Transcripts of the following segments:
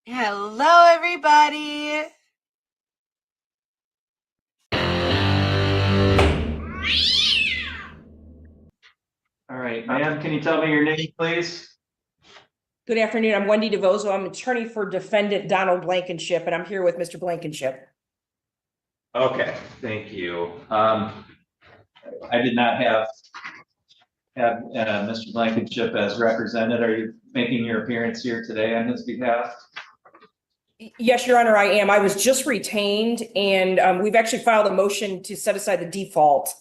Hello, everybody. All right, ma'am, can you tell me your name, please? Good afternoon. I'm Wendy DeVozo. I'm attorney for defendant Donald Blankenship, and I'm here with Mr. Blankenship. Okay, thank you. I did not have Mr. Blankenship as represented. Are you making your appearance here today on his behalf? Yes, Your Honor, I am. I was just retained, and we've actually filed a motion to set aside the default.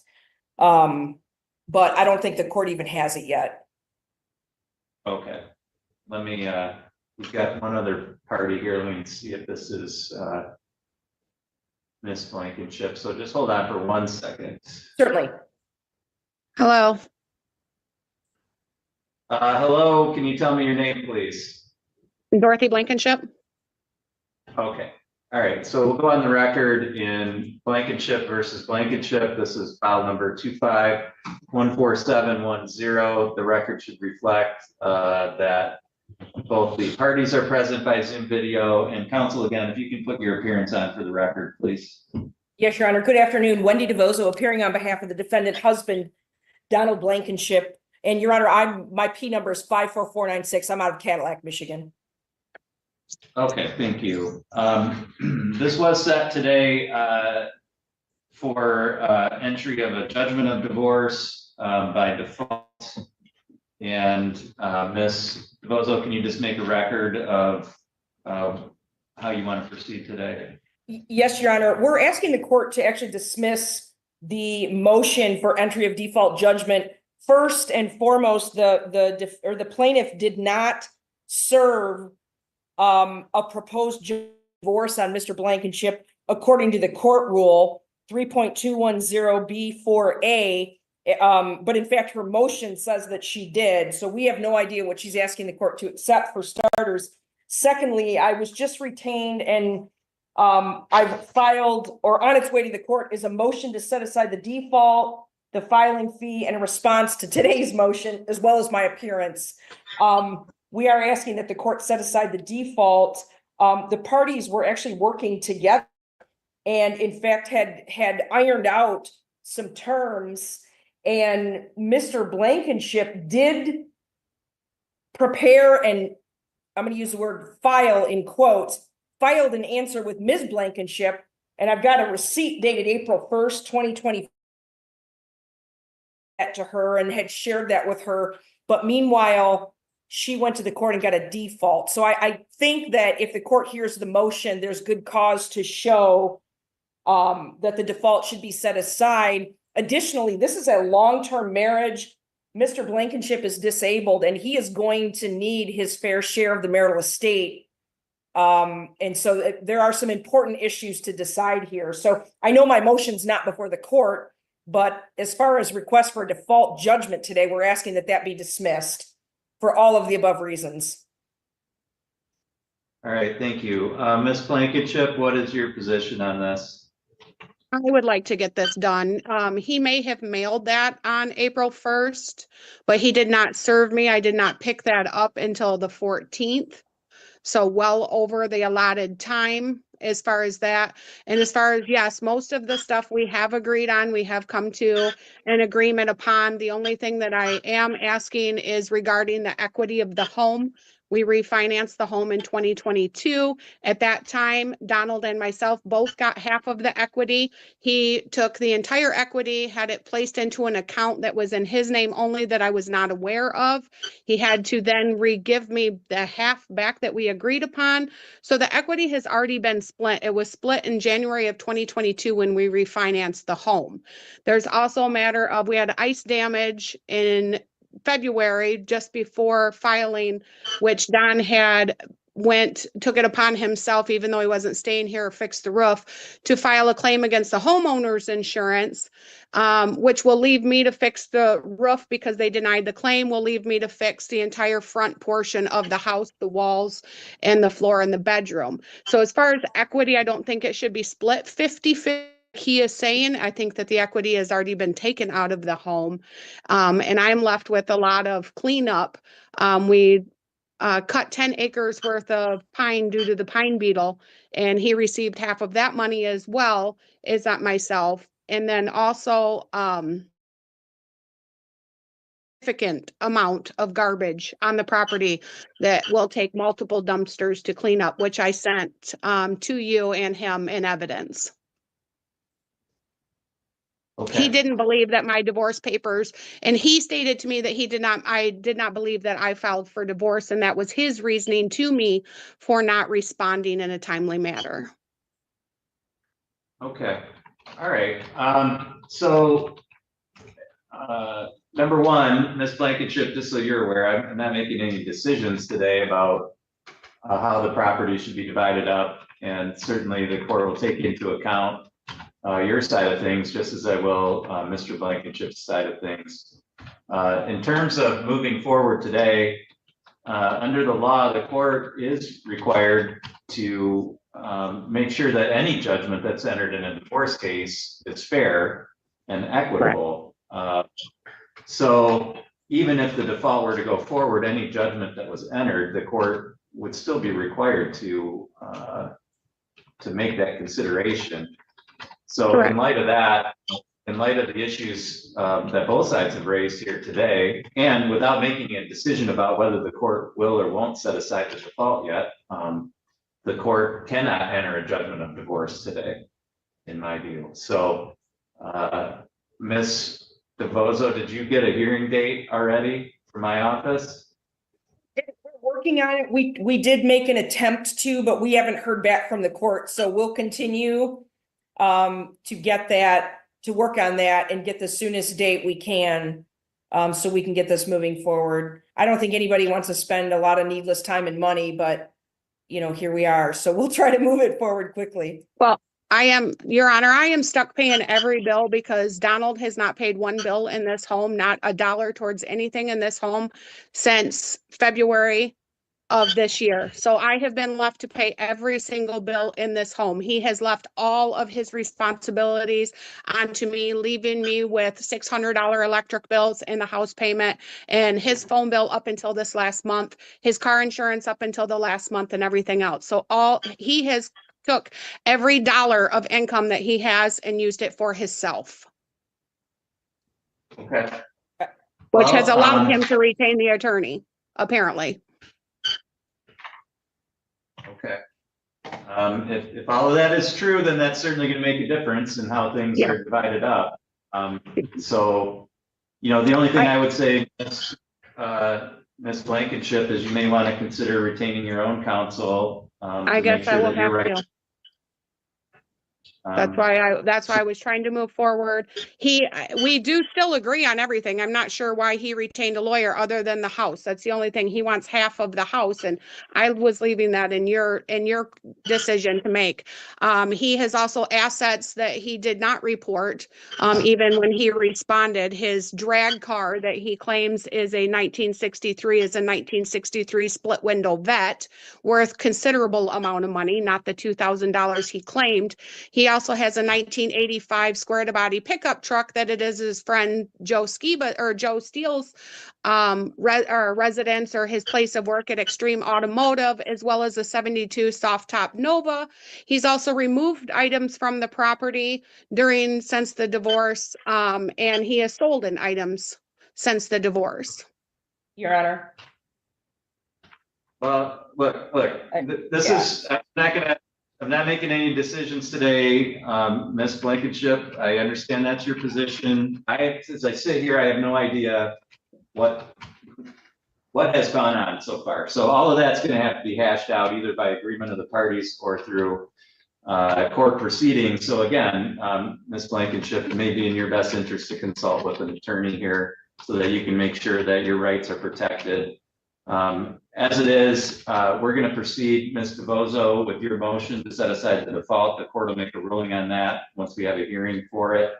But I don't think the court even has it yet. Okay, let me, we've got one other party here. Let me see if this is Ms. Blankenship. So just hold on for 1 second. Certainly. Hello, Hello, can you tell me your name, please? Dorothy Blankenship. Okay, all right, so we'll go on the record in Blankenship versus Blankenship. This is file number 2514710. The record should reflect that both the parties are present by Zoom video. And counsel, again, if you can put your appearance on for the record, please. Yes, Your Honor. Good afternoon. Wendy DeVozo, appearing on behalf of the defendant husband, Donald Blankenship. And Your Honor, my P number is 54496. I'm out of Cadillac, Michigan. Okay, thank you. This was set today for entry of a judgment of divorce by default. And Ms. DeVozo, can you just make a record of how you want to proceed today? Yes, Your Honor. We're asking the court to actually dismiss the motion for entry of default judgment. First and foremost, the plaintiff did not serve a proposed divorce on Mr. Blankenship according to the court rule 3.210B4A. But in fact, her motion says that she did. So we have no idea what she's asking the court to accept, for starters. Secondly, I was just retained, and I've filed, or on its way to the court is a motion to set aside the default, the filing fee, and a response to today's motion, as well as my appearance. We are asking that the court set aside the default. The parties were actually working together and in fact had ironed out some terms, and Mr. Blankenship did prepare, and I'm going to use the word file in quotes, filed an answer with Ms. Blankenship, and I've got a receipt dated April 1st, 2020 to her and had shared that with her. But meanwhile, she went to the court and got a default. So I think that if the court hears the motion, there's good cause to show that the default should be set aside. Additionally, this is a long-term marriage. Mr. Blankenship is disabled, and he is going to need his fair share of the marital estate. And so there are some important issues to decide here. So I know my motion's not before the court, but as far as request for a default judgment today, we're asking that that be dismissed for all of the above reasons. All right, thank you. Ms. Blankenship, what is your position on this? I would like to get this done. He may have mailed that on April 1st, but he did not serve me. I did not pick that up until the 14th. So well over the allotted time as far as that. And as far as, yes, most of the stuff we have agreed on, we have come to an agreement upon. The only thing that I am asking is regarding the equity of the home. We refinanced the home in 2022. At that time, Donald and myself both got half of the equity. He took the entire equity, had it placed into an account that was in his name only that I was not aware of. He had to then re-give me the half back that we agreed upon. So the equity has already been split. It was split in January of 2022 when we refinanced the home. There's also a matter of, we had ice damage in February just before filing, which Don had took it upon himself, even though he wasn't staying here, fixed the roof, to file a claim against the homeowner's insurance, which will leave me to fix the roof because they denied the claim, will leave me to fix the entire front portion of the house, the walls and the floor in the bedroom. So as far as equity, I don't think it should be split 50-50. He is saying, I think that the equity has already been taken out of the home. And I'm left with a lot of cleanup. We cut 10 acres worth of pine due to the pine beetle, and he received half of that money as well, is not myself. And then also, significant amount of garbage on the property that will take multiple dumpsters to clean up, which I sent to you and him in evidence. He Okay, didn't believe that my divorce papers, and he stated to me that I did not believe that I filed for divorce, and that was his reasoning to me for not responding in a timely manner. okay, all right. So, number one, Ms. Blankenship, just so you're aware, I'm not making any decisions today about how the property should be divided up, and certainly the court will take into account your side of things, just as I will Mr. Blankenship's side of things. In terms of moving forward today, under the law, the court is required to make sure that any judgment that's entered in a divorce case is fair and equitable. So even if the default were to go forward, any judgment that was entered, the court would still be required to make that consideration. So Correct. in light of that, in light of the issues that both sides have raised here today, and without making a decision about whether the court will or won't set aside the default yet, the court cannot enter a judgment of divorce today, in my view. So, Ms. DeVozo, did you get a hearing date already for my office? We're working on it. We did make an attempt to, but we haven't heard back from the court, so we'll continue to get that, to work on that and get the soonest date we can, so we can get this moving forward. I don't think anybody wants to spend a lot of needless time and money, but you know, here we are. So we'll try to move it forward quickly. Well, Your Honor, I am stuck paying every bill because Donald has not paid one bill in this home, not a dollar towards anything in this home since February of this year. So I have been left to pay every single bill in this home. He has left all of his responsibilities onto me, leaving me with $600 electric bills and the house payment and his phone bill up until this last month, his car insurance up until the last month, and everything else. So he has took every dollar of income that he has and used it for himself. Okay. Which has allowed him to retain the attorney, apparently. Okay. If all of that is true, then that's certainly going to make a difference in how things are divided up. So, you know, the only thing I would say, Ms. Blankenship, is you may want to consider retaining your own counsel. I guess I will have to. That's why I was trying to move forward. We do still agree on everything. I'm not sure why he retained a lawyer other than the house. That's the only thing. He wants half of the house, and I was leaving that in your decision to make. He has also assets that he did not report, even when he responded. His drag car that he claims is a 1963 split window vet, worth considerable amount of money, not the $2,000 he claimed. He also has a 1985 square to body pickup truck that it is his friend Joe Steele's residence or his place of work at Extreme Automotive, as well as a 72 soft top Nova. He's also removed items from the property since the divorce, and he has sold items since the divorce. Your Honor. Well, look, I'm not making any decisions today, Ms. Blankenship. I understand that's your position. As I sit here, I have no idea what has gone on so far. So all of that's going to have to be hashed out either by agreement of the parties or through court proceedings. So again, Ms. Blankenship, it may be in your best interest to consult with an attorney here so that you can make sure that your rights are protected. As it is, we're going to proceed, Ms. DeVozo, with your motion to set aside the default. The court will make a ruling on that once we have a hearing for it.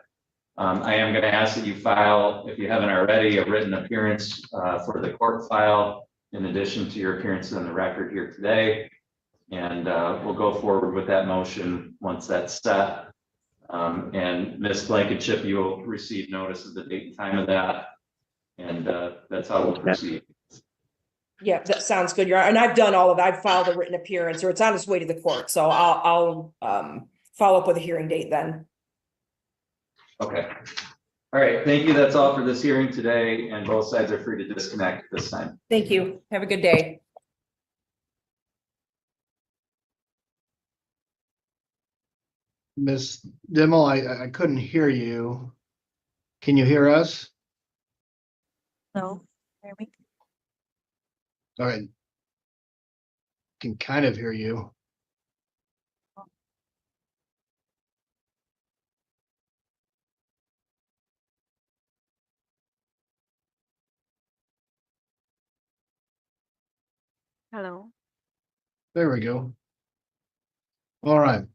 I am going to ask that you file, if you haven't already, a written appearance for the court file, in addition to your appearance on the record here today. And we'll go forward with that motion once that's set. And Ms. Blankenship, you will receive notice of the date and time of that. And that's how we'll proceed. Yeah, that sounds good. And I've done all of that. I've filed a written appearance, or it's on its way to the court, so I'll follow up with a hearing date then. Okay. All right, thank you. That's all for this hearing today, and both sides are free to disconnect at this time. Thank you. Have a good day. Miss Dimmel, I couldn't hear you. Can you hear us? No, hear me? All right. Can kind of hear you. Hello. There we go. All right.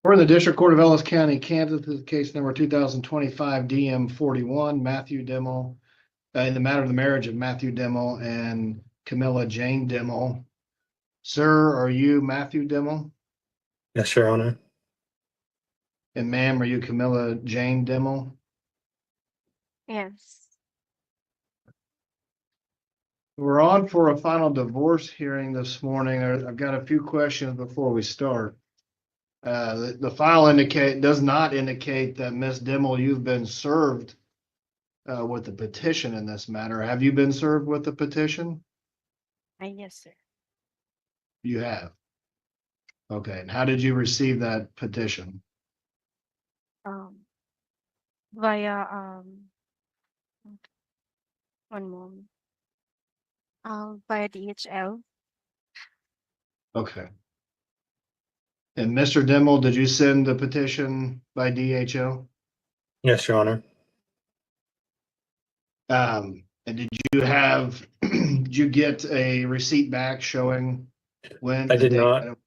We're in the District Court of Ellis County, Kansas. This is case number 2025 DM 41, Matthew Dimmel, in the matter of the marriage of Matthew Dimmel and Camilla Jane Dimmel. Sir, are you Matthew Dimmel? Yes, Your Honor. And ma'am, are you Camilla Jane Dimmel? Yes. We're on for a final divorce hearing this morning. I've got a few questions before we start. The file does not indicate that Ms. Dimmel, you've been served with the petition in this matter. Have you been served with the petition? Yes, sir. You have. Okay, and how did you receive that petition? Via one moment. Via DHL. Okay. And Mr. Dimmel, did you send the petition by DHL? Yes, Your Honor. And did you have, did you get a receipt back showing when? I the did date? not.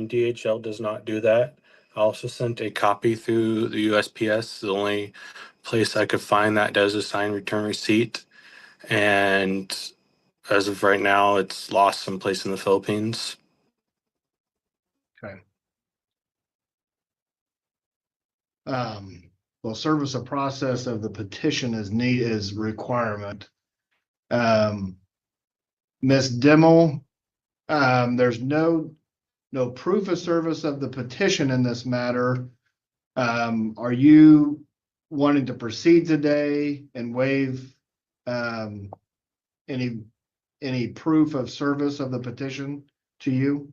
DHL does not do that. I also sent a copy through the USPS. The only place I could find that does a signed return receipt. And as of right now, it's lost someplace in the Philippines. Okay. Well, service of process of the petition is requirement. Ms. Dimmel, there's no proof of service of the petition in this matter. Are you wanting to proceed today and waive any proof of service of the petition to you?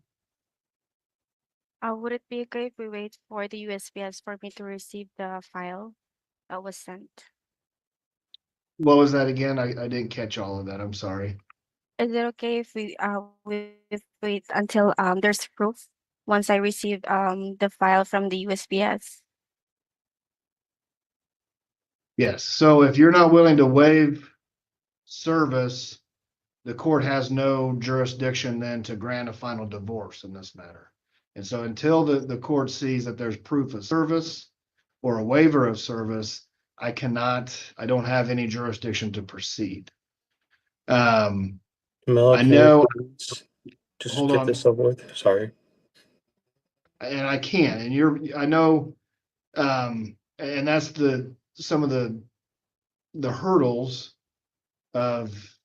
Would it be okay if we wait for the USPS for me to receive the file that was sent? What was that again? I didn't catch all of that. I'm sorry. Is it okay if we wait until there's proof once I receive the file from the USPS? Yes. So if you're not willing to waive service, the court has no jurisdiction then to grant a final divorce in this matter. And so until the court sees that there's proof of service or a waiver of service, I don't have any jurisdiction to proceed. Camilla, I know. just Hold get on. this over with. Sorry. And I can, and I know, and that's some of the hurdles of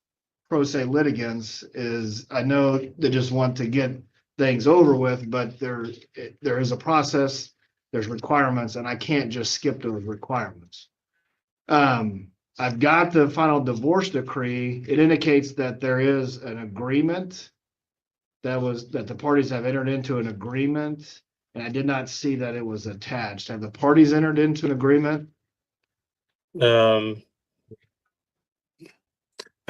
pro se litigants is I know they just want to get things over with, but there is a process, there's requirements, and I can't just skip those requirements. I've got the final divorce decree. It indicates that there is an agreement that the parties have entered into an agreement, and I did not see that it was attached. Have the parties entered into an agreement? I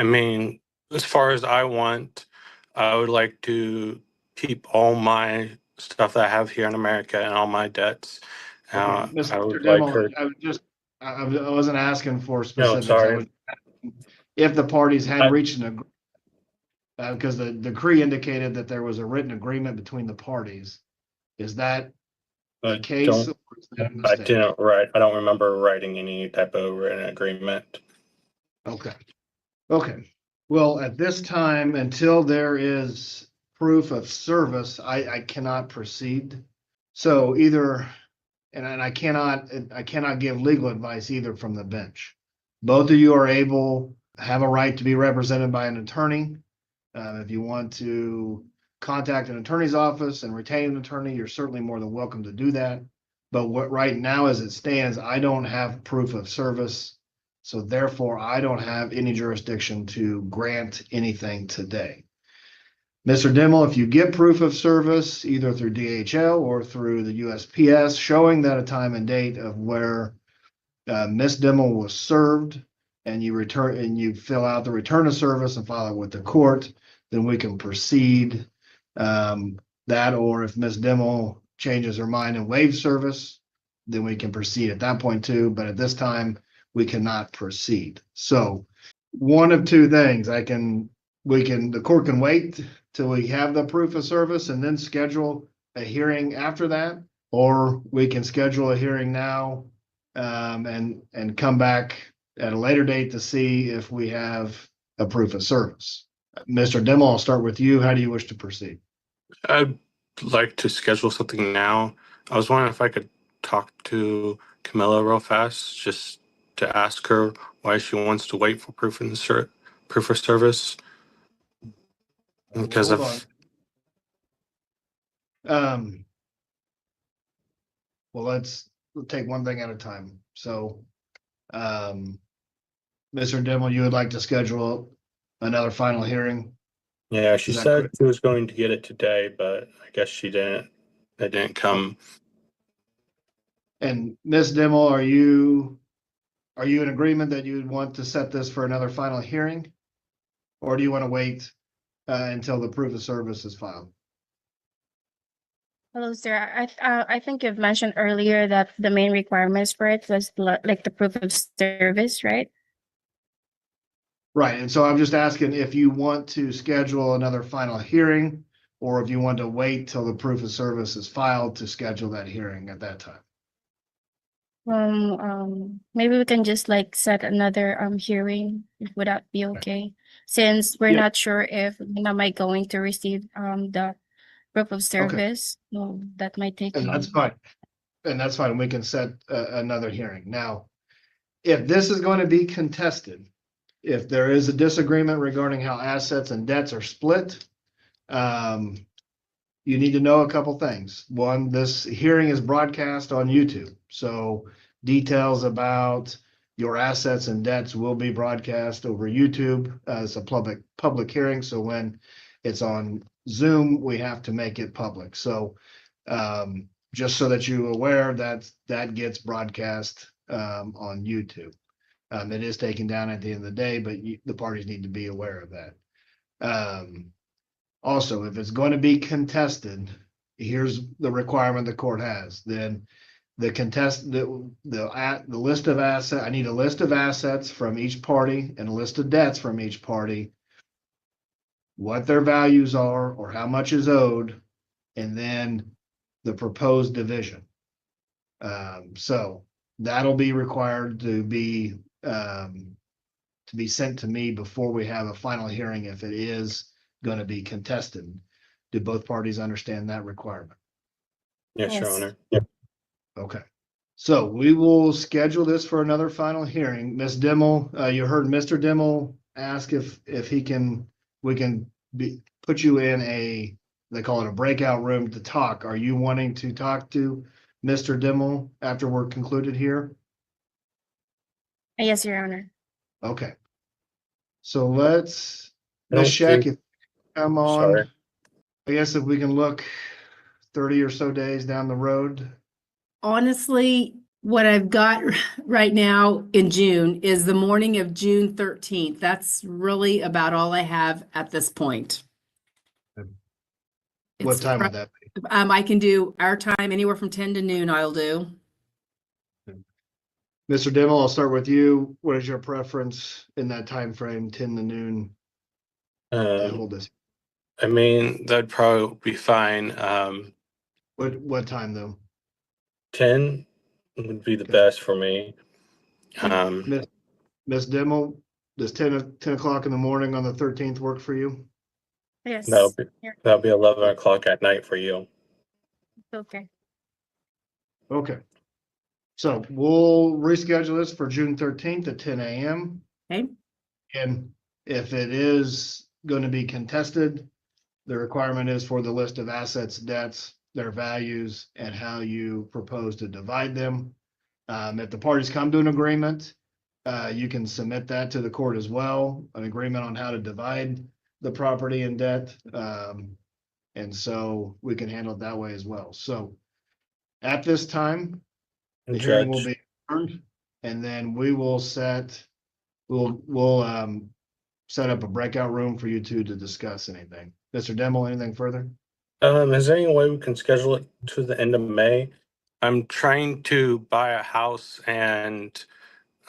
mean, as far as I would like to keep all my stuff that I have here in America and all my debts. Okay. I Mr. would like Demo, her. I wasn't asking for No, specifics. sorry. If the parties had reached an agreement, because the decree indicated that there was a written agreement between the parties. Is that the case? Or is that a mistake? I don't remember writing any type of written agreement. Okay. Okay. Well, at this time, until there is proof of service, I cannot proceed. So either, and I cannot give legal advice either from the bench. Both of you are able have a right to be represented by an attorney. If you want to contact an attorney's office and retain an attorney, you're certainly more than welcome to do that. But what right now as it stands, I don't have proof of service. So therefore, I don't have any jurisdiction to grant anything today. Mr. Dimmel, if you get proof of service, either through DHL or through the USPS, showing that a time and date of where Ms. Dimmel was served, and you fill out the return of service and file it with the court, then we can proceed. That, or if Ms. Dimmel changes her mind and waives service, then we can proceed at that point too. But at this time, we cannot proceed. So one of two things, the court can wait till we have the proof of service and then schedule a hearing after that, or we can schedule a hearing now and come back at a later date to see if we have a proof of service. Mr. Dimmel, I'll start with you. How do you wish to proceed? I'd like to schedule something now. I was wondering if I could talk to Camilla real fast, just to ask her why she wants to wait for proof of service. Because Hold on. Well, let's take one thing at a time. So, Mr. Dimmel, you would like to schedule another final hearing? yeah, she Is that said correct? she was going to get it today, but I guess she didn't. It didn't come. And Ms. Dimmel, are you in agreement that you'd want to set this for another final hearing? Or do you want to wait until the proof of service is filed? Hello, sir. I think you've mentioned earlier that the main requirements for it was like the proof of service, right? Right, and so I'm just asking if you want to schedule another final hearing, or if you want to wait till the proof of service is filed to schedule that hearing at that time. Maybe we can just like set another hearing. Would that be okay? Since we're Yeah. not sure if when am I going to receive the proof of service, so that might take. And that's fine. And that's fine. We can set another hearing. Now, if this is going to be contested, if there is a disagreement regarding how assets and debts are split, you need to know a couple things. One, this hearing is broadcast on YouTube. So details about your assets and debts will be broadcast over YouTube as a public hearing. So when it's on Zoom, we have to make it public. So just so that you're aware that gets broadcast on YouTube. It is taken down at the end of the day, but the parties need to be aware of that. Also, if it's going to be contested, here's the requirement the court has. Then the list of assets. I need a list of assets from each party and a list of debts from each party, what their values are or how much is owed, and then the proposed division. So that'll be required to be sent to me before we have a final hearing if it is going to be contested. Do both parties understand that requirement? Yes, Your Yes. Honor. Okay. So we will schedule this for another final hearing. Ms. Dimmel, you heard Mr. Dimmel ask if we can put you in they call it a breakout room to talk. Are you wanting to talk to Mr. Dimmel after we're concluded here? Yes, Your Honor. Okay. So let's, I don't Ms. Scheck, think- if come on, Sorry. I guess if we can look 30 or so days down the road. Honestly, what I've got right now in June is the morning of June 13th. That's really about all I have at this point. What It's time fr- would that be? I can do our time anywhere from 10 to noon. I'll do. Mr. Dimmel, I'll start with you. What is your preference in that time frame, 10 to noon, to hold this? I mean, that'd probably be fine. What time though? 10 would be the Okay. best for me. Ms. Dimmel, does 10 o'clock in the morning on the 13th work for you? Yes. That'll be 11 o'clock at night for you. Okay. Okay. So we'll reschedule this for June 13th at 10 a.m. Okay. And if it is going to be contested, the requirement is for the list of assets, debts, their values, and how you propose to divide them. If the parties come to an agreement, you can submit that to the court as well, an agreement on how to divide the property and debt. And so we can handle it that way as well. So at this time, the hearing will Judge, be adjourned, and then we will set up a breakout room for you two to discuss anything. Mr. Demmel, anything further? is there any way we can schedule it to the end of May? I'm trying to buy a house and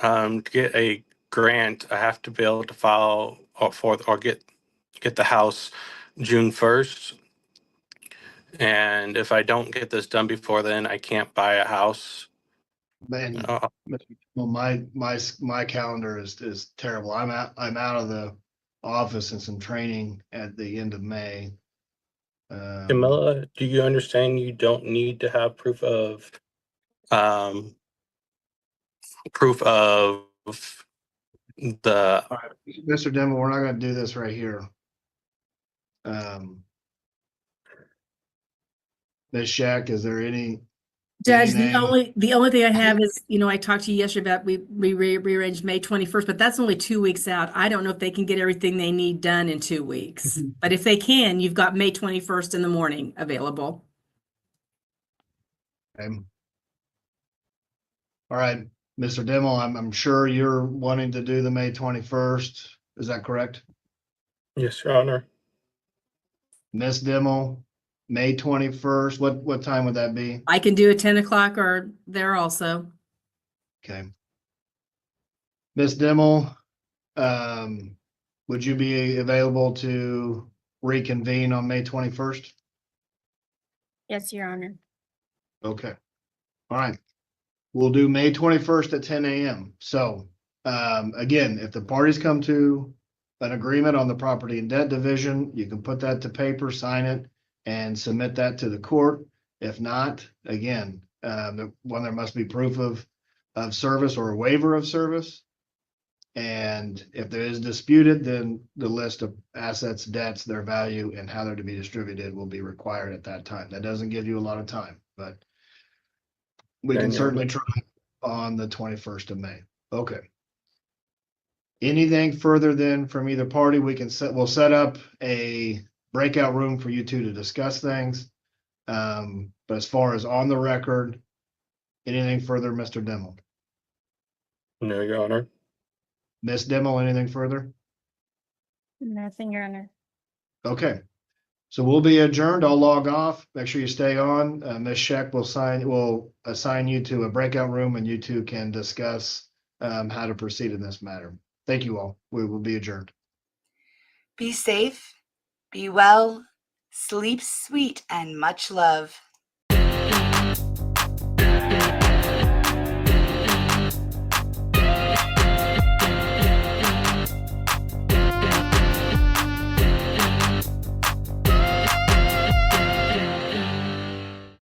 to get a grant, I have to be able to file or get the house June 1st. And if I don't get this done before then, I can't buy a house. Man, Uh, well, my calendar is terrible. I'm out of the office and some training at the end of May. Camilla, do you understand you don't need to have proof of the All right, Mr. Demmel, we're not gonna do this right here. Ms. Shack, is there any? Judge, anything? the only thing I have is, I talked to you yesterday about we rearranged May 21st, but that's only 2 weeks out. I don't know if they can get everything they need done in 2 weeks. But if they can, you've got May 21st in the morning available. Okay. All right, Mr. Demmel, I'm sure you're wanting to do the May 21st. Is that correct? Yes, Your Honor. Ms. Demmel, May 21st, what time would that be? I can do a 10 o'clock or there also. Okay. Ms. Demmel, would you be available to reconvene on May 21st? Yes, Your Honor. Okay. All right. We'll do May 21st at 10 a.m. So, again, if the parties come to an agreement on the property and debt division, you can put that to paper, sign it, and submit that to the court. If not, again, there must be proof of service or a waiver of service. And if there is disputed, then the list of assets, debts, their value, and how they're to be distributed will be required at that time. That doesn't give you a lot of time, but we can certainly try on the 21st of May. Okay. Anything further then from either party, we'll set up a breakout room for you two to discuss things. But as far as on the record, anything further, Mr. Demmel? No, Your Honor. Ms. Demmel, anything further? Nothing, Your Honor. Okay. So we'll be adjourned. I'll log off. Make sure you stay on. Ms. Scheck will assign you to a breakout room and you two can discuss how to proceed in this matter. Thank you all. We will be adjourned. Be safe, be well, sleep sweet, and much love.